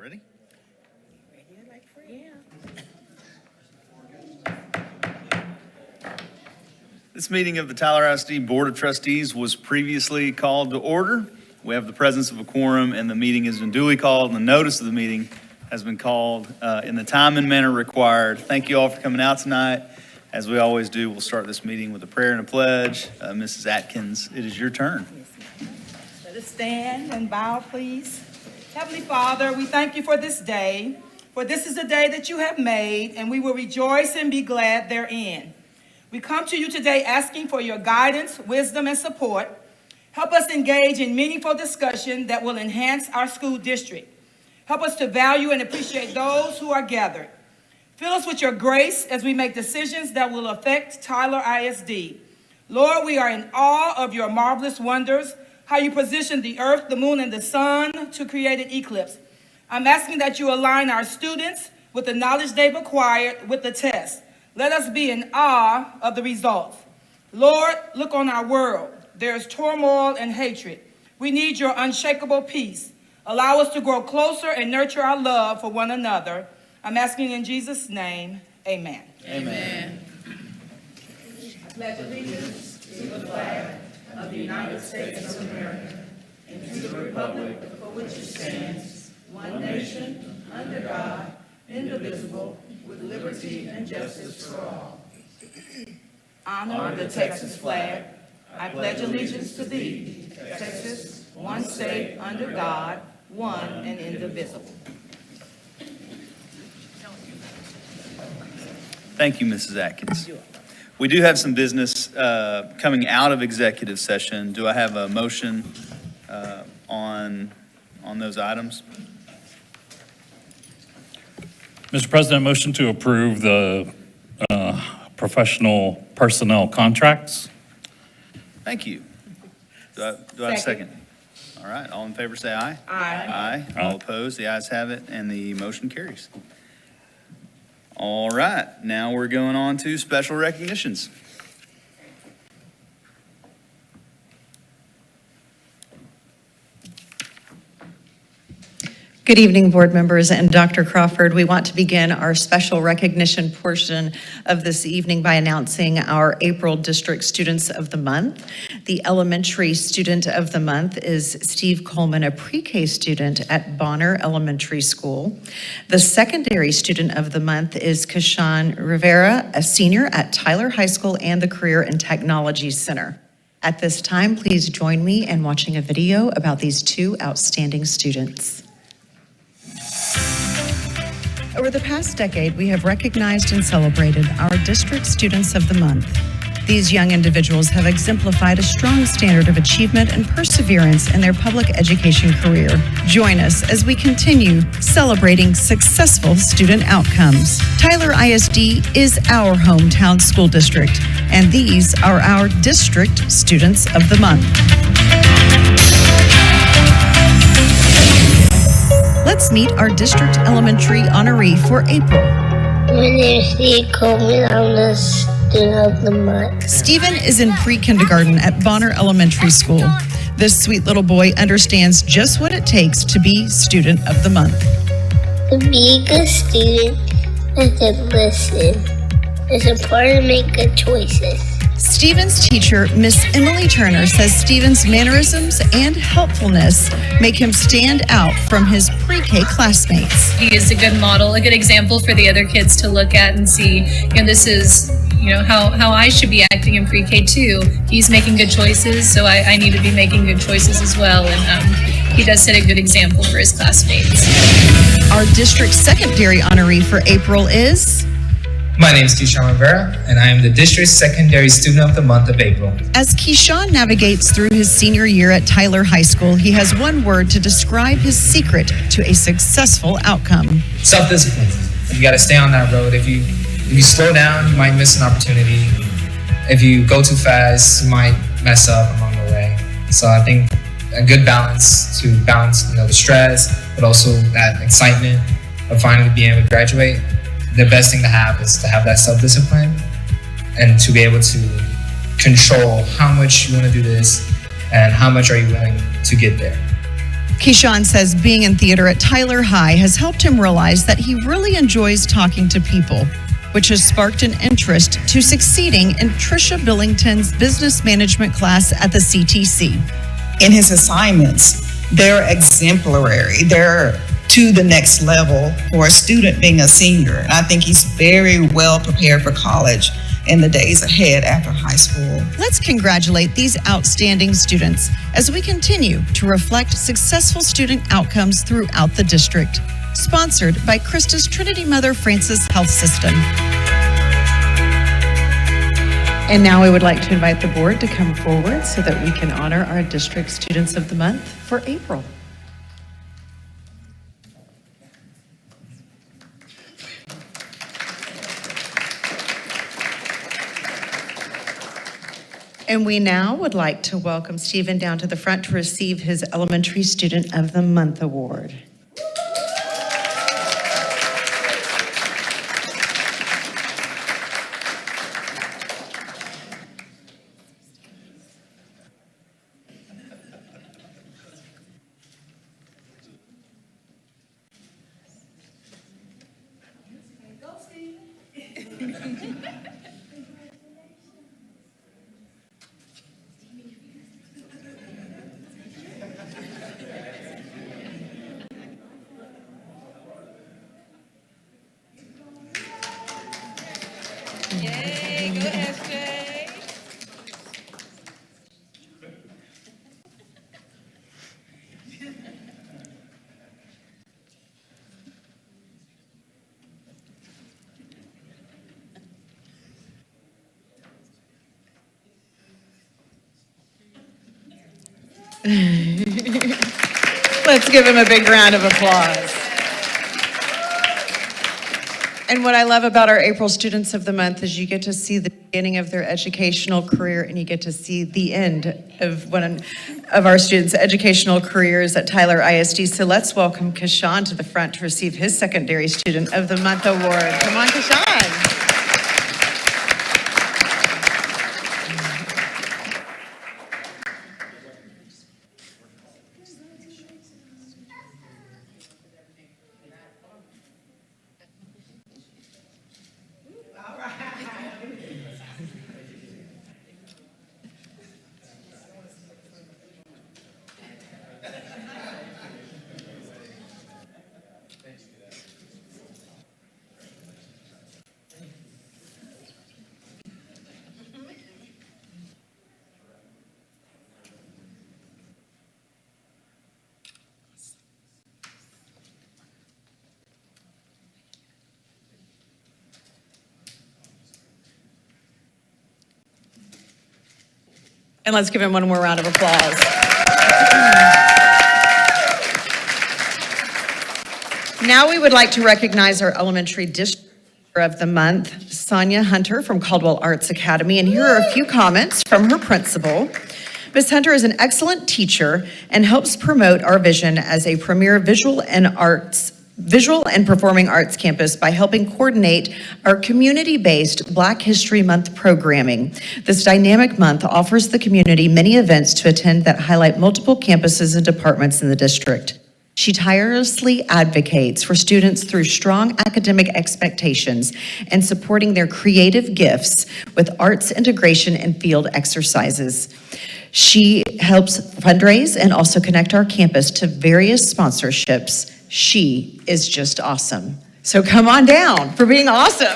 Ready? This meeting of the Tyler ISD Board of Trustees was previously called to order. We have the presence of a quorum and the meeting has been duly called and the notice of the meeting has been called in the time and manner required. Thank you all for coming out tonight. As we always do, we'll start this meeting with a prayer and a pledge. Mrs. Atkins, it is your turn. Let us stand and bow, please. Heavenly Father, we thank you for this day, for this is a day that you have made, and we will rejoice and be glad therein. We come to you today asking for your guidance, wisdom, and support. Help us engage in meaningful discussion that will enhance our school district. Help us to value and appreciate those who are gathered. Fill us with your grace as we make decisions that will affect Tyler ISD. Lord, we are in awe of your marvelous wonders, how you positioned the earth, the moon, and the sun to create an eclipse. I'm asking that you align our students with the knowledge they've acquired with the test. Let us be in awe of the results. Lord, look on our world. There is turmoil and hatred. We need your unshakable peace. Allow us to grow closer and nurture our love for one another. I'm asking in Jesus' name, amen. Amen. I pledge allegiance to the flag of the United States of America and to the republic for which it stands, one nation, under God, indivisible, with liberty and justice for all. Honor the Texas flag. I pledge allegiance to thee, Texas, one state under God, one and indivisible. Thank you, Mrs. Atkins. We do have some business coming out of executive session. Do I have a motion on those items? Mr. President, motion to approve the professional personnel contracts. Thank you. Do I have a second? All right, all in favor say aye. Aye. Aye. All opposed, the ayes have it, and the motion carries. All right, now we're going on to special recognitions. Good evening, board members and Dr. Crawford. We want to begin our special recognition portion of this evening by announcing our April District Students of the Month. The elementary student of the month is Steve Coleman, a pre-K student at Bonner Elementary School. The secondary student of the month is Kashan Rivera, a senior at Tyler High School and the Career and Technology Center. At this time, please join me in watching a video about these two outstanding students. Over the past decade, we have recognized and celebrated our district students of the month. These young individuals have exemplified a strong standard of achievement and perseverance in their public education career. Join us as we continue celebrating successful student outcomes. Tyler ISD is our hometown school district, and these are our district students of the month. Let's meet our district elementary honoree for April. My name is Steve Coleman. I'm the student of the month. Stephen is in pre-kindergarten at Bonner Elementary School. This sweet little boy understands just what it takes to be student of the month. To be a good student, I have to listen. It's important to make good choices. Stephen's teacher, Miss Emily Turner, says Stephen's mannerisms and helpfulness make him stand out from his pre-K classmates. He is a good model, a good example for the other kids to look at and see, this is, how I should be acting in pre-K too. He's making good choices, so I need to be making good choices as well. And he does set a good example for his classmates. Our district secondary honoree for April is... My name is Keyshawn Rivera, and I am the District Secondary Student of the Month of April. As Keyshawn navigates through his senior year at Tyler High School, he has one word to describe his secret to a successful outcome. Self-discipline. You got to stay on that road. If you slow down, you might miss an opportunity. If you go too fast, you might mess up along the way. So I think a good balance to balance, the stress, but also that excitement of finally being able to graduate. The best thing to have is to have that self-discipline and to be able to control how much you want to do this and how much are you willing to get there. Keyshawn says being in theater at Tyler High has helped him realize that he really enjoys talking to people, which has sparked an interest to succeeding in Trisha Billington's business management class at the CTC. In his assignments, they're exemplary. They're to the next level for a student being a senior. And I think he's very well prepared for college in the days ahead after high school. Let's congratulate these outstanding students as we continue to reflect successful student outcomes throughout the district. Sponsored by Christus Trinity Mother Francis Health System. And now we would like to invite the board to come forward so that we can honor our district Students of the Month for April. And we now would like to welcome Stephen down to the front to receive his Elementary Student of the Month award. Yay, go SJ. Let's give him a big round of applause. And what I love about our April Students of the Month is you get to see the beginning of their educational career and you get to see the end of one of our students' educational careers at Tyler ISD. So let's welcome Keyshawn to the front to receive his Secondary Student of the Month award. Come on, Keyshawn. And let's give him one more round of applause. Now we would like to recognize our Elementary District of the Month, Sonia Hunter from Caldwell Arts Academy. And here are a few comments from her principal. Ms. Hunter is an excellent teacher and helps promote our vision as a premier visual and performing arts campus by helping coordinate our community-based Black History Month programming. This dynamic month offers the community many events to attend that highlight multiple campuses and departments in the district. She tirelessly advocates for students through strong academic expectations and supporting their creative gifts with arts integration and field exercises. She helps fundraise and also connect our campus to various sponsorships. She is just awesome. So come on down for being awesome.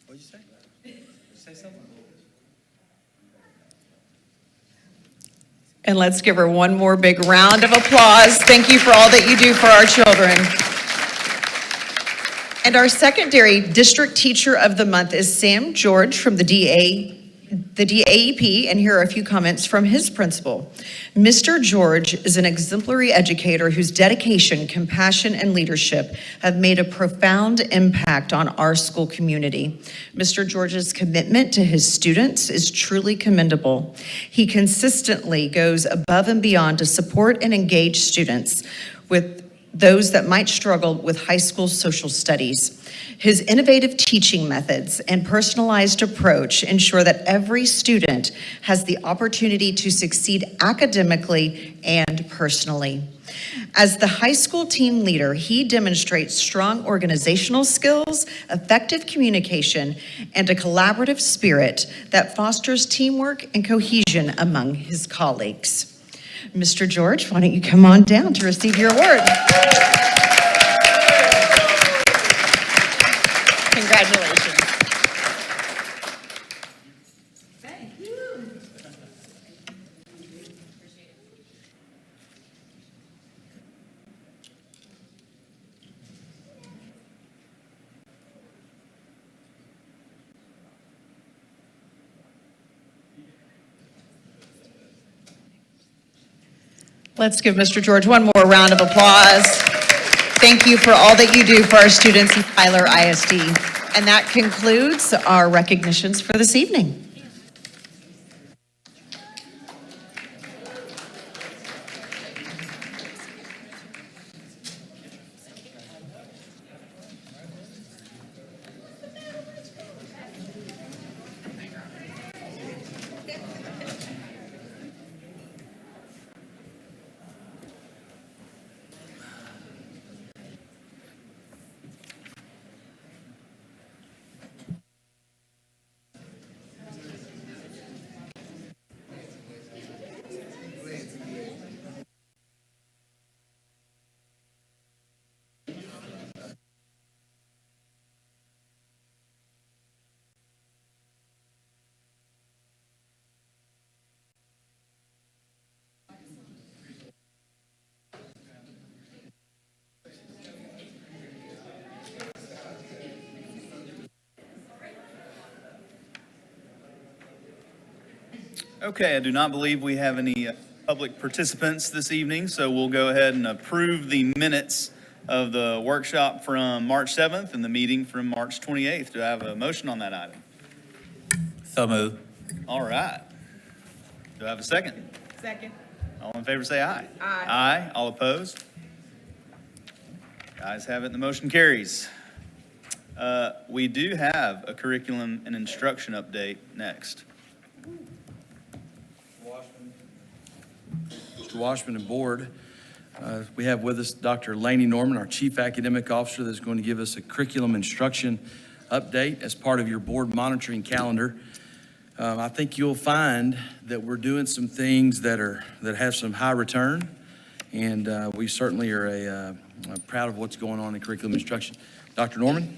What'd you say? Did you say something? And let's give her one more big round of applause. Thank you for all that you do for our children. And our Secondary District Teacher of the Month is Sam George from the the DAEP, and here are a few comments from his principal. Mr. George is an exemplary educator whose dedication, compassion, and leadership have made a profound impact on our school community. Mr. George's commitment to his students is truly commendable. He consistently goes above and beyond to support and engage students with those that might struggle with high school social studies. His innovative teaching methods and personalized approach ensure that every student has the opportunity to succeed academically and personally. As the high school team leader, he demonstrates strong organizational skills, effective communication, and a collaborative spirit that fosters teamwork and cohesion among his colleagues. Mr. George, why don't you come on down to receive your award? Congratulations. Thank you. Let's give Mr. George one more round of applause. Thank you for all that you do for our students in Tyler ISD. And that concludes our recognitions for this evening. Okay, I do not believe we have any public participants this evening, so we'll go ahead and approve the minutes of the workshop from March 7th and the meeting from March 28th. Do I have a motion on that item? So move. All right. Do I have a second? Second. All in favor say aye. Aye. Aye. All opposed? Ayes have it, the motion carries. We do have a curriculum and instruction update next. Mr. Washman and Board, we have with us Dr. Laney Norman, our Chief Academic Officer, that's going to give us a curriculum instruction update as part of your board monitoring calendar. I think you'll find that we're doing some things that have some high return, and we certainly are proud of what's going on in curriculum instruction. Dr. Norman?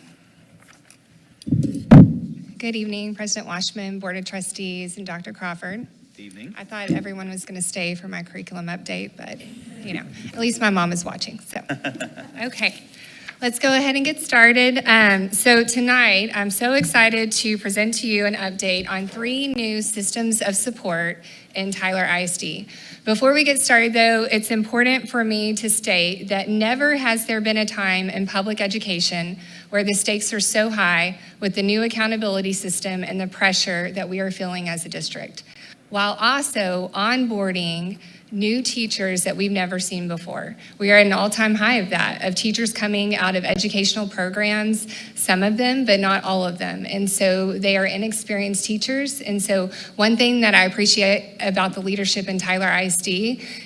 Good evening, President Washman, Board of Trustees, and Dr. Crawford. Evening. I thought everyone was going to stay for my curriculum update, but, you know, at least my mom is watching, so. Okay, let's go ahead and get started. So tonight, I'm so excited to present to you an update on 3 new systems of support in Tyler ISD. Before we get started, though, it's important for me to state that never has there been a time in public education where the stakes are so high with the new accountability system and the pressure that we are feeling as a district, while also onboarding new teachers that we've never seen before. We are at an all-time high of that, of teachers coming out of educational programs, some of them, but not all of them. And so they are inexperienced teachers. And so one thing that I appreciate about the leadership in Tyler ISD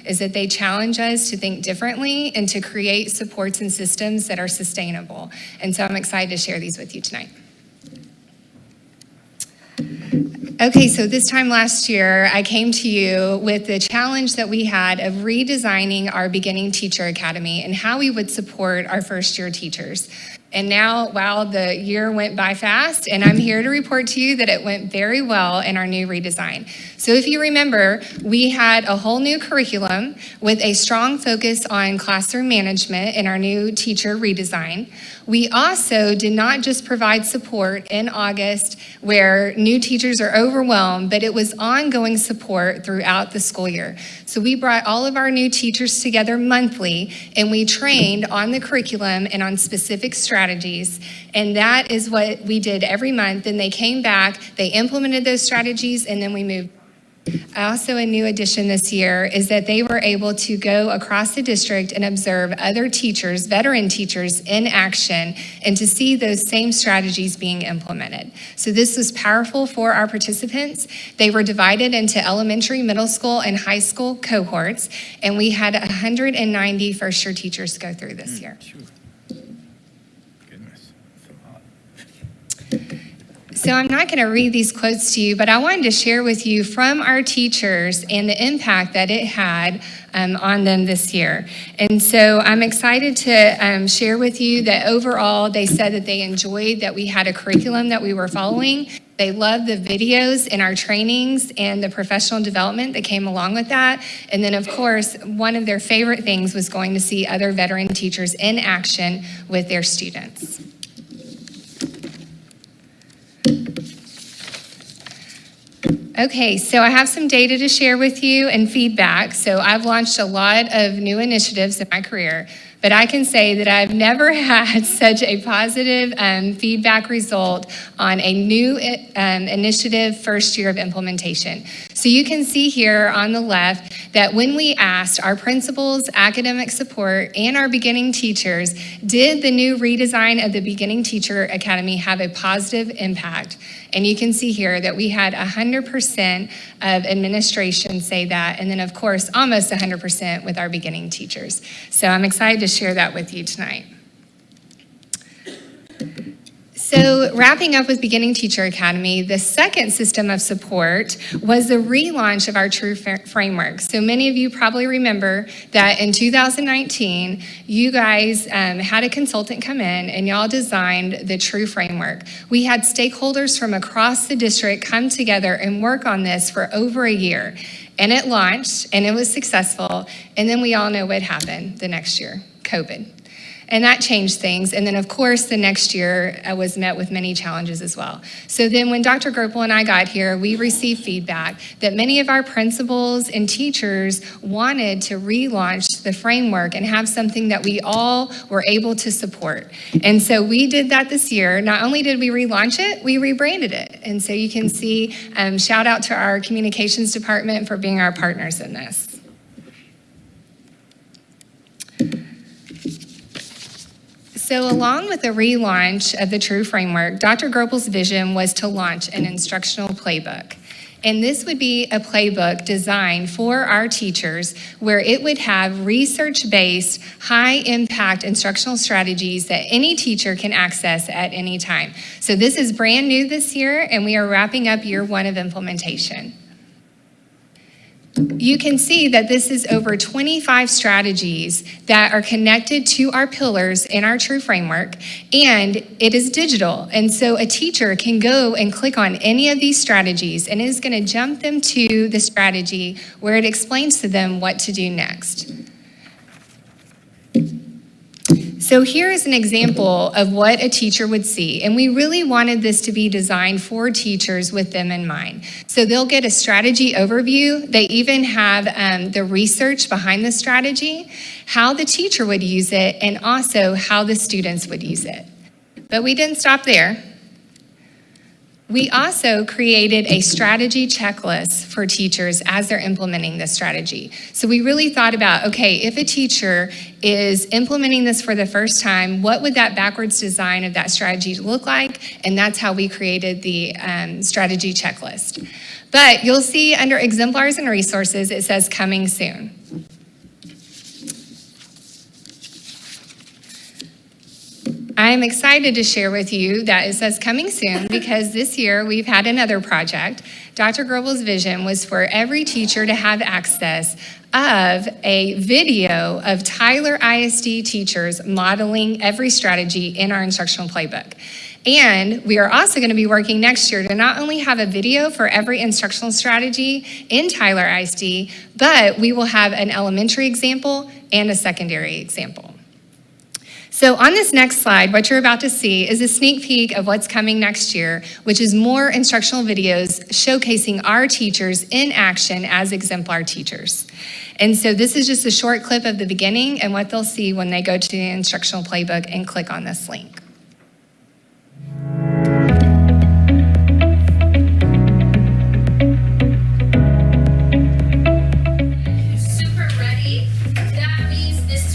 is that they challenge us to think differently and to create supports and systems that are sustainable. And so I'm excited to share these with you tonight. Okay, so this time last year, I came to you with the challenge that we had of redesigning our beginning teacher academy and how we would support our first year teachers. And now, wow, the year went by fast, and I'm here to report to you that it went very well in our new redesign. So if you remember, we had a whole new curriculum with a strong focus on classroom management in our new teacher redesign. We also did not just provide support in August where new teachers are overwhelmed, but it was ongoing support throughout the school year. So we brought all of our new teachers together monthly, and we trained on the curriculum and on specific strategies. And that is what we did every month. Then they came back, they implemented those strategies, and then we moved. Also, a new addition this year is that they were able to go across the district and observe other teachers, veteran teachers, in action and to see those same strategies being implemented. So this was powerful for our participants. They were divided into elementary, middle school, and high school cohorts, and we had 190 first-year teachers go through this year. So I'm not going to read these quotes to you, but I wanted to share with you from our teachers and the impact that it had on them this year. And so I'm excited to share with you that overall they said that they enjoyed that we had a curriculum that we were following. They loved the videos in our trainings and the professional development that came along with that. And then, of course, one of their favorite things was going to see other veteran teachers in action with their students. Okay, so I have some data to share with you and feedback. So I've launched a lot of new initiatives in my career, but I can say that I've never had such a positive feedback result on a new initiative first year of implementation. So you can see here on the left that when we asked our principals, academic support, and our beginning teachers, did the new redesign of the Beginning Teacher Academy have a positive impact? And you can see here that we had 100% of administration say that, and then of course, almost 100% with our beginning teachers. So I'm excited to share that with you tonight. So wrapping up with Beginning Teacher Academy, the second system of support was the relaunch of our True Framework. So many of you probably remember that in 2019, you guys had a consultant come in and y'all designed the True Framework. We had stakeholders from across the district come together and work on this for over a year. And it launched and it was successful. And then we all know what happened the next year, COVID. And that changed things. And then, of course, the next year was met with many challenges as well. So then when Dr. Gerpel and I got here, we received feedback that many of our principals and teachers wanted to relaunch the framework and have something that we all were able to support. And so we did that this year. Not only did we relaunch it, we rebranded it. And so you can see, shout out to our communications department for being our partners in this. So along with the relaunch of the True Framework, Dr. Gerpel's vision was to launch an instructional playbook. And this would be a playbook designed for our teachers where it would have research-based, high-impact instructional strategies that any teacher can access at any time. So this is brand new this year, and we are wrapping up year one of implementation. You can see that this is over 25 strategies that are connected to our pillars in our True Framework, and it is digital. And so a teacher can go and click on any of these strategies, and it is going to jump them to the strategy where it explains to them what to do next. So here is an example of what a teacher would see. And we really wanted this to be designed for teachers with them in mind. So they'll get a strategy overview. They even have the research behind the strategy, how the teacher would use it, and also how the students would use it. But we didn't stop there. We also created a strategy checklist for teachers as they're implementing this strategy. So we really thought about, okay, if a teacher is implementing this for the first time, what would that backwards design of that strategy look like? And that's how we created the strategy checklist. But you'll see under exemplars and resources, it says coming soon. I'm excited to share with you that it says coming soon because this year we've had another project. Dr. Gerpel's vision was for every teacher to have access of a video of Tyler ISD teachers modeling every strategy in our instructional playbook. And we are also going to be working next year to not only have a video for every instructional strategy in Tyler ISD, but we will have an elementary example and a secondary example. So on this next slide, what you're about to see is a sneak peek of what's coming next year, which is more instructional videos showcasing our teachers in action as exemplar teachers. And so this is just a short clip of the beginning and what they'll see when they go to the instructional playbook and click on this link.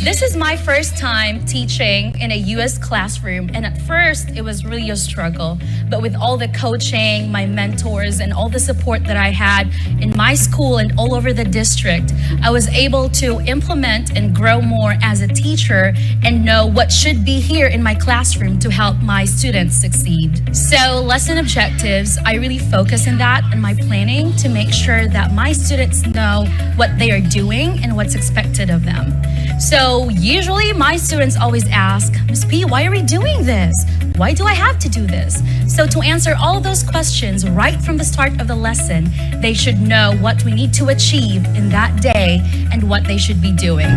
This is my first time teaching in a U.S. classroom, and at first it was really a struggle. But with all the coaching, my mentors, and all the support that I had in my school and all over the district, I was able to implement and grow more as a teacher and know what should be here in my classroom to help my students succeed. So lesson objectives, I really focus on that in my planning to make sure that my students know what they are doing and what's expected of them. So usually my students always ask, Ms. P, why are we doing this? Why do I have to do this? So to answer all of those questions right from the start of the lesson, they should know what we need to achieve in that day and what they should be doing.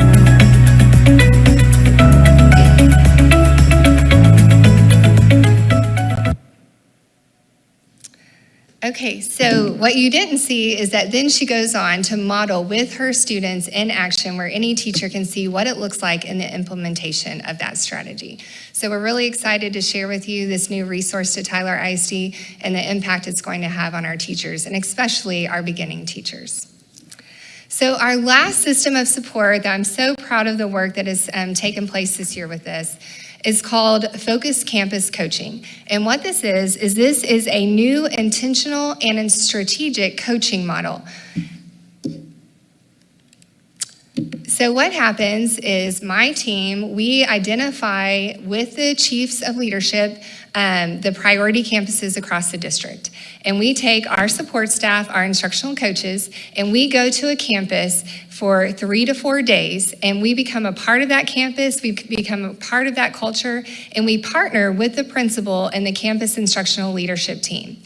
Okay, so what you didn't see is that then she goes on to model with her students in action where any teacher can see what it looks like in the implementation of that strategy. So we're really excited to share with you this new resource to Tyler ISD and the impact it's going to have on our teachers and especially our beginning teachers. So our last system of support that I'm so proud of the work that has taken place this year with this is called Focus Campus Coaching. And what this is a new intentional and strategic coaching model. So what happens is my team, we identify with the chiefs of leadership the priority campuses across the district. And we take our support staff, our instructional coaches, and we go to a campus for 3 to 4 days, and we become a part of that campus, we become a part of that culture, and we partner with the principal and the campus instructional leadership team.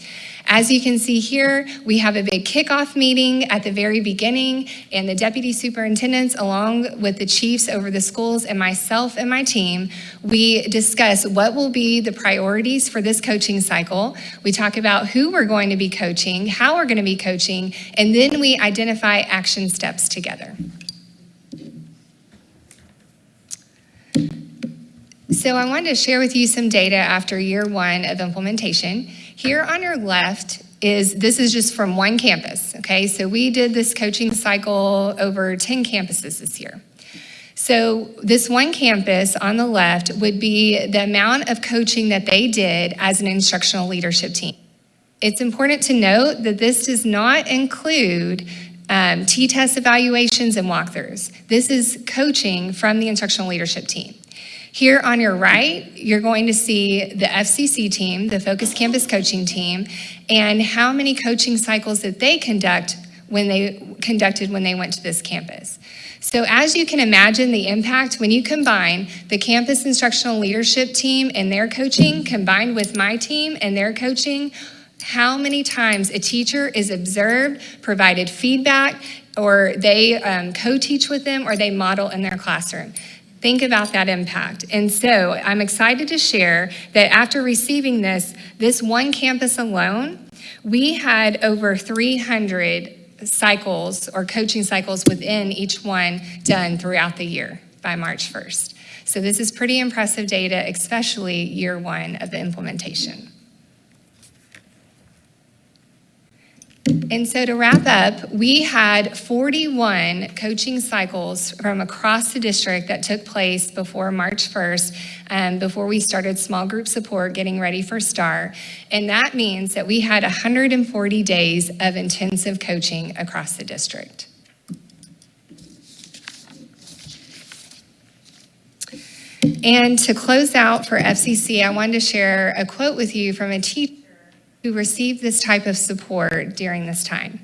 As you can see here, we have a big kickoff meeting at the very beginning, and the deputy superintendents, along with the chiefs over the schools and myself and my team, we discuss what will be the priorities for this coaching cycle. We talk about who we're going to be coaching, how we're going to be coaching, and then we identify action steps together. So I wanted to share with you some data after year 1 of implementation. Here on your left this is just from one campus, okay? So we did this coaching cycle over 10 campuses this year. So this one campus on the left would be the amount of coaching that they did as an instructional leadership team. It's important to note that this does not include T-test evaluations and walkthroughs. This is coaching from the instructional leadership team. Here on your right, you're going to see the FCC team, the Focus Campus Coaching Team, and how many coaching cycles that they conducted when they went to this campus. So as you can imagine the impact when you combine the campus instructional leadership team and their coaching combined with my team and their coaching, how many times a teacher is observed, provided feedback, or they co-teach with them, or they model in their classroom. Think about that impact. And so I'm excited to share that after receiving this one campus alone, we had over 300 cycles or coaching cycles within each one done throughout the year by March 1st. So this is pretty impressive data, especially year 1 of the implementation. And so to wrap up, we had 41 coaching cycles from across the district that took place before March 1st, before we started small group support, getting ready for STAR. And that means that we had 140 days of intensive coaching across the district. And to close out for FCC, I wanted to share a quote with you from a teacher who received this type of support during this time.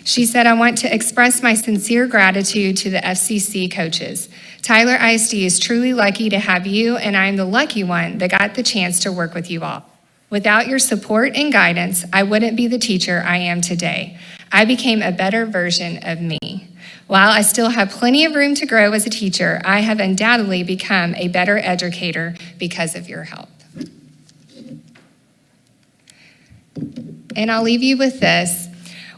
She said, I want to express my sincere gratitude to the FCC coaches. Tyler ISD is truly lucky to have you, and I am the lucky one that got the chance to work with you all. Without your support and guidance, I wouldn't be the teacher I am today. I became a better version of me. While I still have plenty of room to grow as a teacher, I have undoubtedly become a better educator because of your help. And I'll leave you with this.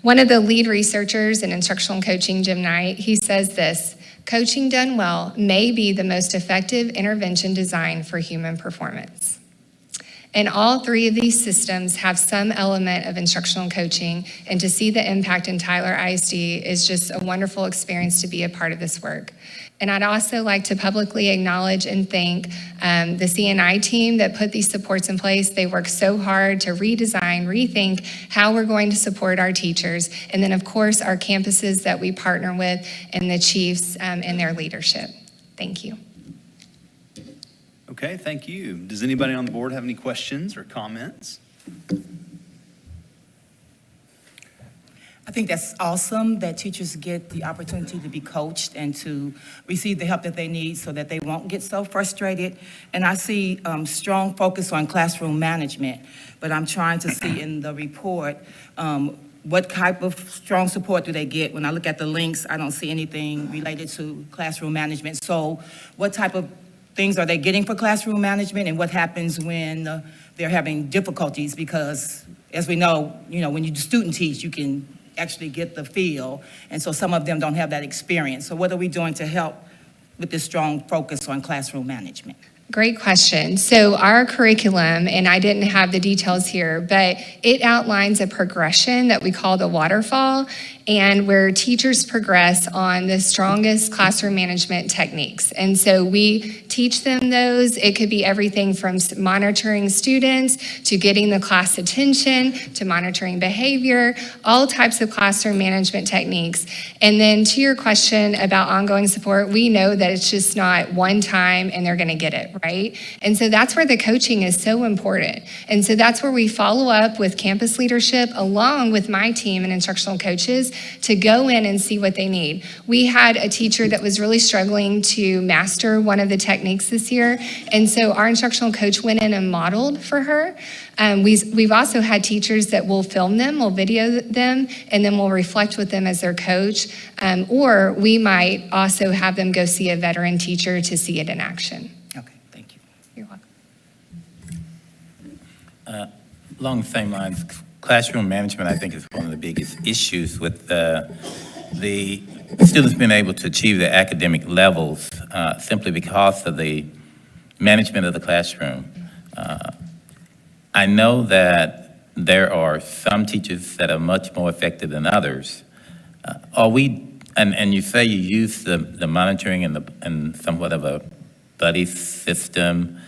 One of the lead researchers in instructional coaching, Jim Knight, he says this: coaching done well may be the most effective intervention designed for human performance. And all three of these systems have some element of instructional coaching, and to see the impact in Tyler ISD is just a wonderful experience to be a part of this work. And I'd also like to publicly acknowledge and thank the CNI team that put these supports in place. They worked so hard to redesign, rethink how we're going to support our teachers. And then, of course, our campuses that we partner with and the chiefs and their leadership. Thank you. Okay, thank you. Does anybody on the board have any questions or comments? I think that's awesome that teachers get the opportunity to be coached and to receive the help that they need so that they won't get so frustrated. And I see strong focus on classroom management, but I'm trying to see in the report what type of strong support do they get? When I look at the links, I don't see anything related to classroom management. So what type of things are they getting for classroom management, and what happens when they're having difficulties? Because as we know, when you student teach, you can actually get the feel, and so some of them don't have that experience. So what are we doing to help with this strong focus on classroom management? Great question. So our curriculum, and I didn't have the details here, but it outlines a progression that we call the waterfall, and where teachers progress on the strongest classroom management techniques. And so we teach them those. It could be everything from monitoring students to getting the class attention to monitoring behavior, all types of classroom management techniques. And then to your question about ongoing support, we know that it's just not one time and they're gonna get it, right? And so that's where the coaching is so important. And so that's where we follow up with campus leadership along with my team and instructional coaches to go in and see what they need. We had a teacher that was really struggling to master one of the techniques this year, and so our instructional coach went in and modeled for her. We've also had teachers that will film them, will video them, and then we'll reflect with them as their coach, or we might also have them go see a veteran teacher to see it in action. Okay, thank you. You're welcome. Along the same lines, classroom management, I think, is one of the biggest issues with the students being able to achieve their academic levels simply because of the management of the classroom. I know that there are some teachers that are much more effective than others. And you say you use the monitoring and somewhat of a buddy system.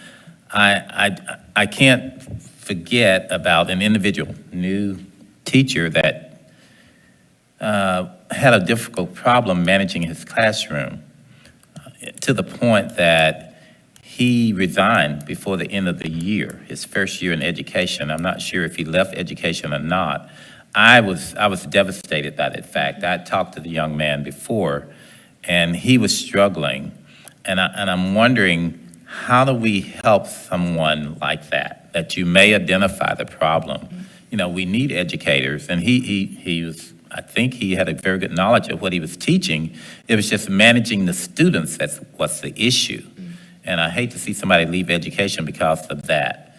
I can't forget about an individual new teacher that had a difficult problem managing his classroom to the point that he resigned before the end of the year, his first year in education. I'm not sure if he left education or not. I was devastated by that fact. I talked to the young man before, and he was struggling. And I'm wondering, how do we help someone like that you may identify the problem? We need educators, and he was, I think he had a very good knowledge of what he was teaching. It was just managing the students that's what's the issue. And I hate to see somebody leave education because of that.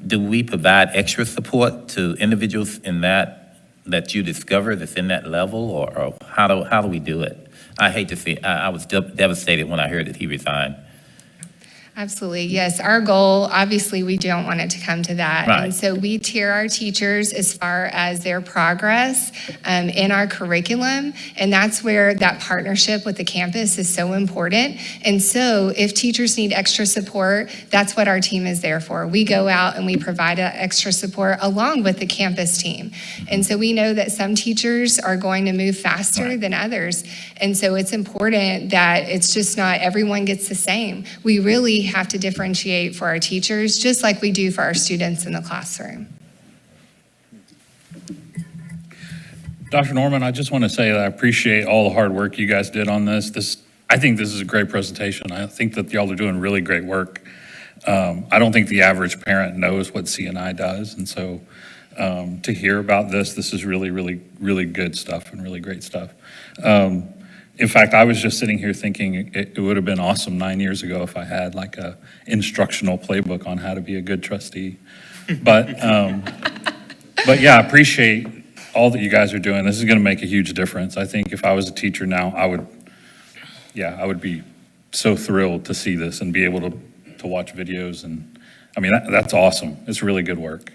Do we provide extra support to individuals in that you discover that's in that level, or how do we do it? I hate to see, I was devastated when I heard that he resigned. Absolutely, yes. Our goal, obviously, we don't want it to come to that. Right. And so we tier our teachers as far as their progress in our curriculum. And that's where that partnership with the campus is so important. And so if teachers need extra support, that's what our team is there for. We go out and we provide extra support along with the campus team. And so we know that some teachers are going to move faster than others. And so it's important that it's just not everyone gets the same. We really have to differentiate for our teachers, just like we do for our students in the classroom. Dr. Norman, I just want to say that I appreciate all the hard work you guys did on this. I think this is a great presentation. I think that y'all are doing really great work. I don't think the average parent knows what CNI does, and so to hear about this is really, really, really good stuff and really great stuff. In fact, I was just sitting here thinking it would have been awesome 9 years ago if I had like a instructional playbook on how to be a good trustee. But yeah, I appreciate all that you guys are doing. This is going to make a huge difference. I think if I was a teacher now, I would be so thrilled to see this and be able to watch videos. And I mean, that's awesome. It's really good work.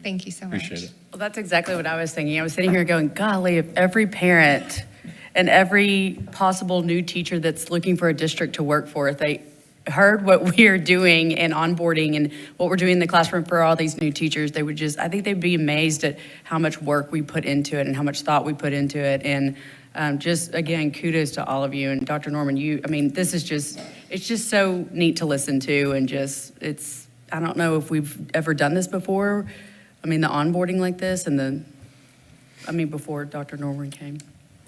Thank you so much. Appreciate it. Well, that's exactly what I was thinking. I was sitting here going, golly, if every parent and every possible new teacher that's looking for a district to work for, if they heard what we are doing and onboarding and what we're doing in the classroom for all these new teachers, they would just, I think they'd be amazed at how much work we put into it and how much thought we put into it. And just, again, kudos to all of you. And Dr. Norman, I mean, this is just, it's just so neat to listen to, and just, I don't know if we've ever done this before. I mean, the onboarding like this and before Dr. Norman came.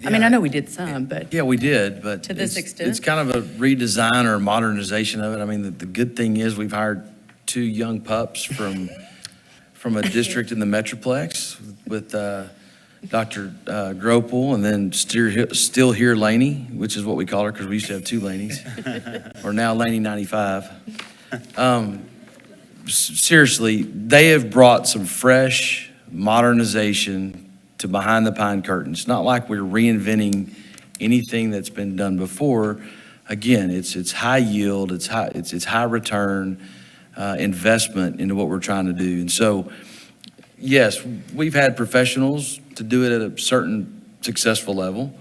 I mean, I know we did some, but. Yeah, we did, but. To this extent? It's kind of a redesign or modernization of it. I mean, the good thing is we've hired 2 young pups from a district in the Metroplex with Dr. Gropel, and then still here Laney, which is what we call her because we used to have 2 Laneys, or now Laney 95. Seriously, they have brought some fresh modernization to behind the pine curtain. It's not like we're reinventing anything that's been done before. Again, it's high yield, it's high return investment into what we're trying to do. And so, yes, we've had professionals to do it at a certain successful level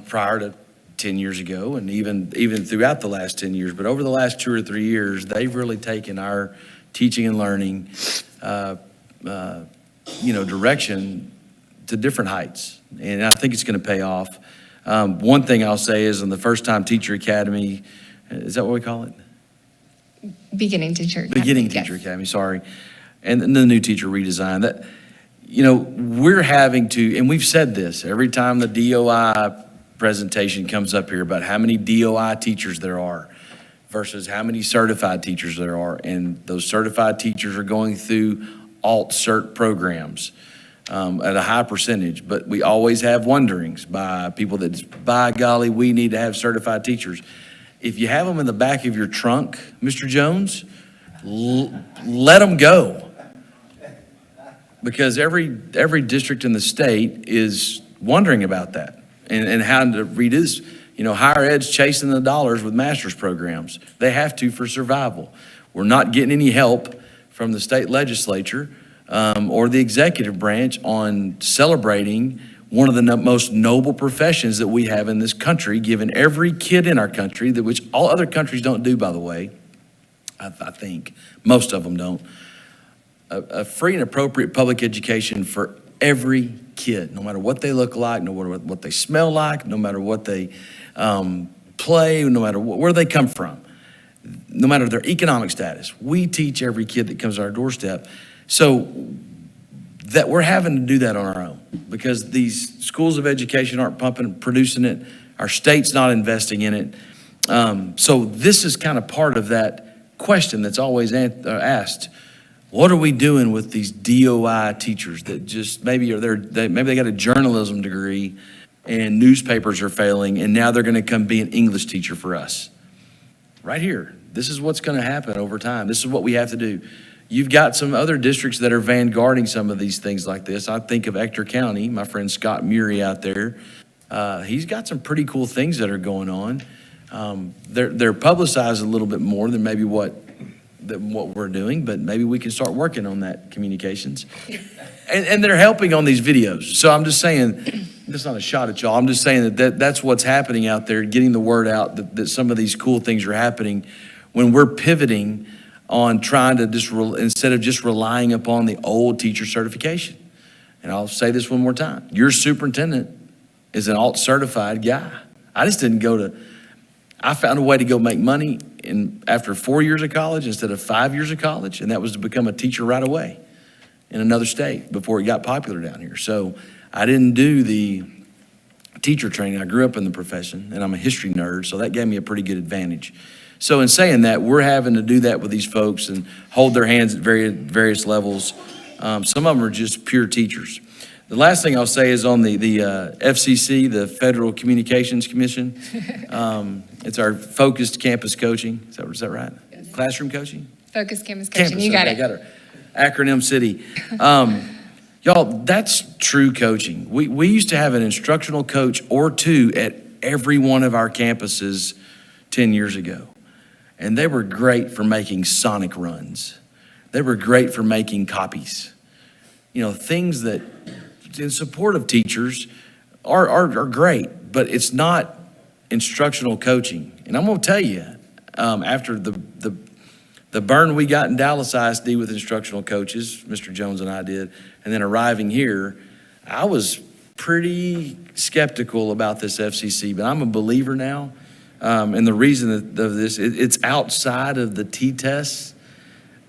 prior to 10 years ago, and even throughout the last 10 years. But over the last 2 or 3 years, they've really taken our teaching and learning, direction to different heights. And I think it's going to pay off. One thing I'll say is in the First Time Teacher Academy, is that what we call it? Beginning Teacher Academy. Beginning Teacher Academy, sorry. And the new teacher redesign. That, we're having to, and we've said this every time the DOI presentation comes up here about how many DOI teachers there are versus how many certified teachers there are. And those certified teachers are going through alt-cert programs at a high percentage. But we always have wonderings by people that, by golly, we need to have certified teachers. If you have them in the back of your trunk, Mr. Jones, let them go. Because every district in the state is wondering about that and how to reduce. Higher ed's chasing the dollars with master's programs. They have to for survival. We're not getting any help from the state legislature or the executive branch on celebrating one of the most noble professions that we have in this country, giving every kid in our country, which all other countries don't do, by the way. I think most of them don't. A free and appropriate public education for every kid, no matter what they look like, no matter what they smell like, no matter what they play, no matter where they come from, no matter their economic status. We teach every kid that comes to our doorstep. So that we're having to do that on our own because these schools of education aren't producing it. Our state's not investing in it. So this is kind of part of that question that's always asked. What are we doing with these DOI teachers that just maybe they got a journalism degree and newspapers are failing and now they're going to come be an English teacher for us? Right here. This is what's going to happen over time. This is what we have to do. You've got some other districts that are vanguarding some of these things like this. I think of Ector County, my friend Scott Murray out there. He's got some pretty cool things that are going on. They're publicized a little bit more than maybe what we're doing, but maybe we can start working on that communications. And they're helping on these videos. So I'm just saying, that's not a shot at y'all. I'm just saying that's what's happening out there, getting the word out that some of these cool things are happening when we're pivoting on trying to instead of just relying upon the old teacher certification. And I'll say this one more time. Your superintendent is an alt certified guy. I just didn't I found a way to go make money after 4 years of college instead of 5 years of college, and that was to become a teacher right away in another state before it got popular down here. So I didn't do the teacher training. I grew up in the profession, and I'm a history nerd, so that gave me a pretty good advantage. So in saying that, we're having to do that with these folks and hold their hands at various levels. Some of them are just pure teachers. The last thing I'll say is on the FCC, the Federal Communications Commission. It's our focused campus coaching. Is that right? Yes. Classroom coaching? Focus Campus Coaching, you got okay, it. got her. Acronym City. Y'all, that's true coaching. We used to have an instructional coach or two at every one of our campuses 10 years ago. And they were great for making sonic runs. They were great for making copies. You know, things that in support of teachers are great, but it's not instructional coaching. And I'm gonna tell you, after the burn we got in Dallas ISD with instructional coaches, Mr. Jones and I did, and then arriving here, I was pretty skeptical about this FCC, but I'm a believer now. And the reason of this, it's outside of the T-tests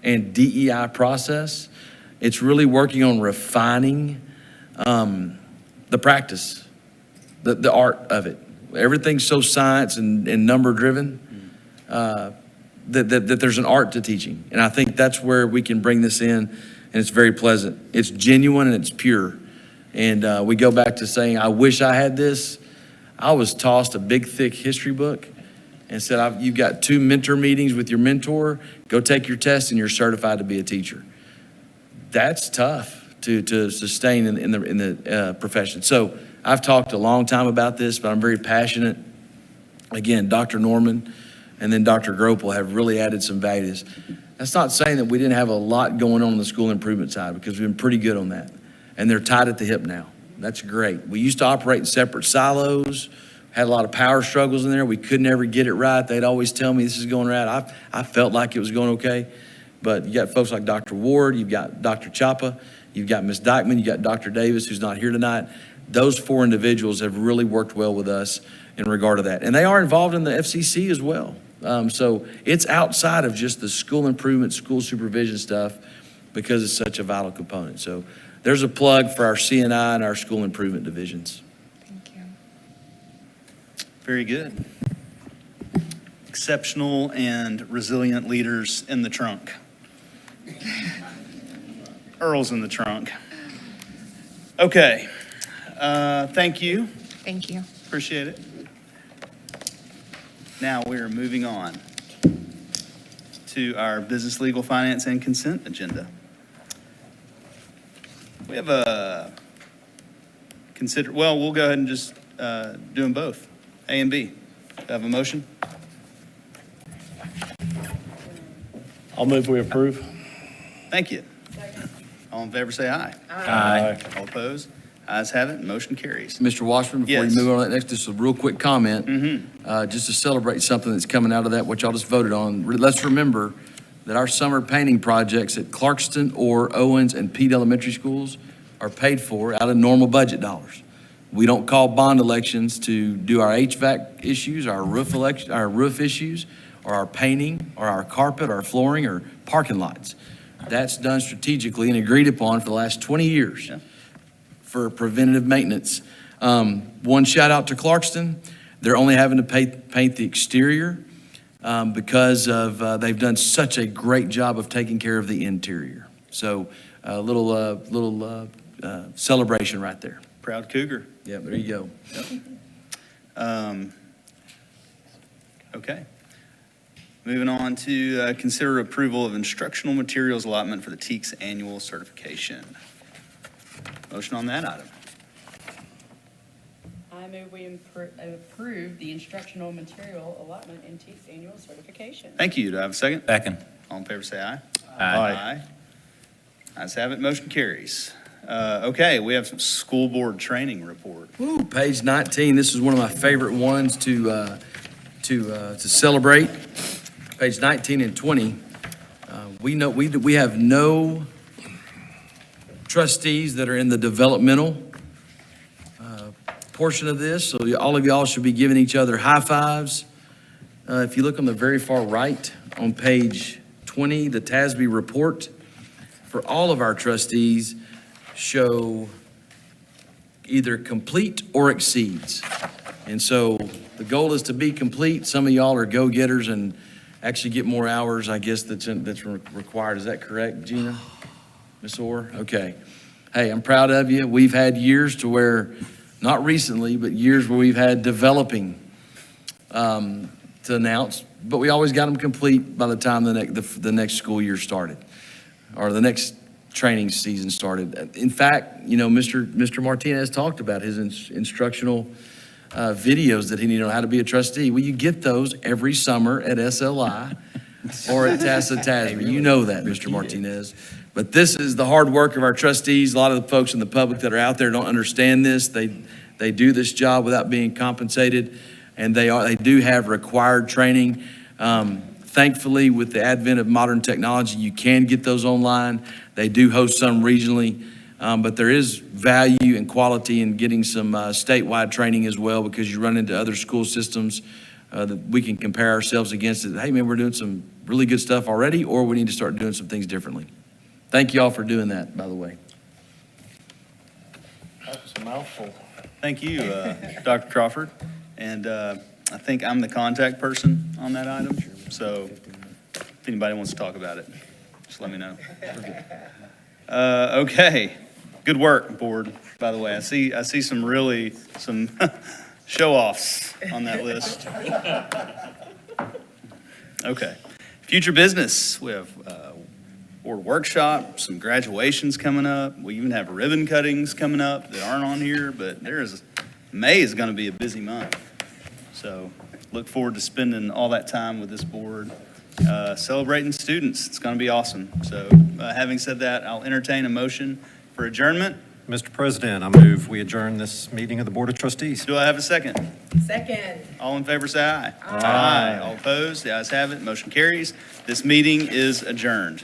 and DEI process. It's really working on refining the practice, the art of it. Everything's so science and number driven that there's an art to teaching. And I think that's where we can bring this in, and it's very pleasant. It's genuine and it's pure. And we go back to saying, I wish I had this. I was tossed a big, thick history book and said, you've got 2 mentor meetings with your mentor. Go take your test and you're certified to be a teacher. That's tough to sustain in the profession. So I've talked a long time about this, but I'm very passionate. Again, Dr. Norman and then Dr. Gropel have really added some values. That's not saying that we didn't have a lot going on the school improvement side, because we've been pretty good on that. And they're tied at the hip now. That's great. We used to operate in separate silos, had a lot of power struggles in there. We could never get it right. They'd always tell me this is going right. I felt like it was going okay. But you got folks like Dr. Ward, you've got Dr. Chapa, you've got Ms. Dykeman, you got Dr. Davis, who's not here tonight. Those 4 individuals have really worked well with us in regard to that. And they are involved in the FCC as well. So it's outside of just the school improvement, school supervision stuff, because it's such a vital component. So there's a plug for our CNI and our school improvement divisions. Thank you. Very good. Exceptional and resilient leaders in the trunk. Earl's in the trunk. Okay. Thank you. Thank you. Appreciate it. Now we are moving on to our business, legal, finance, and consent agenda. We have we'll go ahead and just do them both, A and B. Do I have a motion? I'll move we approve. Thank you. All in favor, say aye. Aye. All opposed? Ayes have it, motion carries. Mr. Washburn, before Yes. you move on to that next, just a real quick comment. Just to celebrate something that's coming out of that, what y'all just voted on. Let's remember that our summer painting projects at Clarkston, Orr, Owens, and Pete Elementary Schools are paid for out of normal budget dollars. We don't call bond elections to do our HVAC issues, our roof issues, or our painting, or our carpet, or our flooring, or parking lots. That's done strategically and agreed upon for the last 20 years. Yeah. For preventative maintenance. One shout out to Clarkston. They're only having to paint the exterior because of they've done such a great job of taking care of the interior. So a little celebration right there. Proud Cougar. Yeah, there you go. Okay. Moving on to consider approval of instructional materials allotment for the TEKS annual certification. Motion on that item. I move we approve the instructional material allotment in TEKS annual certification. Thank you. Do I have a second? Second. All in favor, say aye. Aye. Ayes have it, motion carries. Okay, we have some school board training report. Woo, page 19. This is one of my favorite ones to celebrate. Page 19 and 20. We have no trustees that are in the developmental portion of this, so all of y'all should be giving each other high fives. If you look on the very far right on page 20, the TASB report for all of our trustees show either complete or exceeds. And so the goal is to be complete. Some of y'all are go-getters and actually get more hours, I guess, that's required. Is that correct, Gina? Ms. Orr? Okay. Hey, I'm proud of you. We've had years to where, not recently, but years where we've had developing to announce, but we always got them complete by the time the next school year started, or the next training season started. In fact, you know, Mr. Martinez talked about his instructional videos that he needed on how to be a trustee. Well, you get those every summer at SLI or at Tassa Tasby. You know that, Mr. Martinez. But this is the hard work of our trustees. A lot of the folks in the public that are out there don't understand this. They do this job without being compensated, and they do have required training. Thankfully, with the advent of modern technology, you can get those online. They do host some regionally, but there is value and quality in getting some statewide training as well, because you run into other school systems that we can compare ourselves against. Hey, man, we're doing some really good stuff already, or we need to start doing some things differently. Thank you all for doing that, by the way. That was a mouthful. Thank you, Dr. Crawford. And I think I'm the contact person on that item. So if anybody wants to talk about it, just let me know. Okay, good work, board, by the way. I see some show-offs on that list. Okay, future business. We have board workshop, some graduations coming up. We even have ribbon cuttings coming up that aren't on here, but May is going to be a busy month. So look forward to spending all that time with this board, celebrating students. It's going to be awesome. So having said that, I'll entertain a motion for adjournment. Mr. President, I move we adjourn this meeting of the Board of Trustees. Do I have a second? Second. All in favor, say aye. Aye. All opposed? The ayes have it. Motion carries. This meeting is adjourned.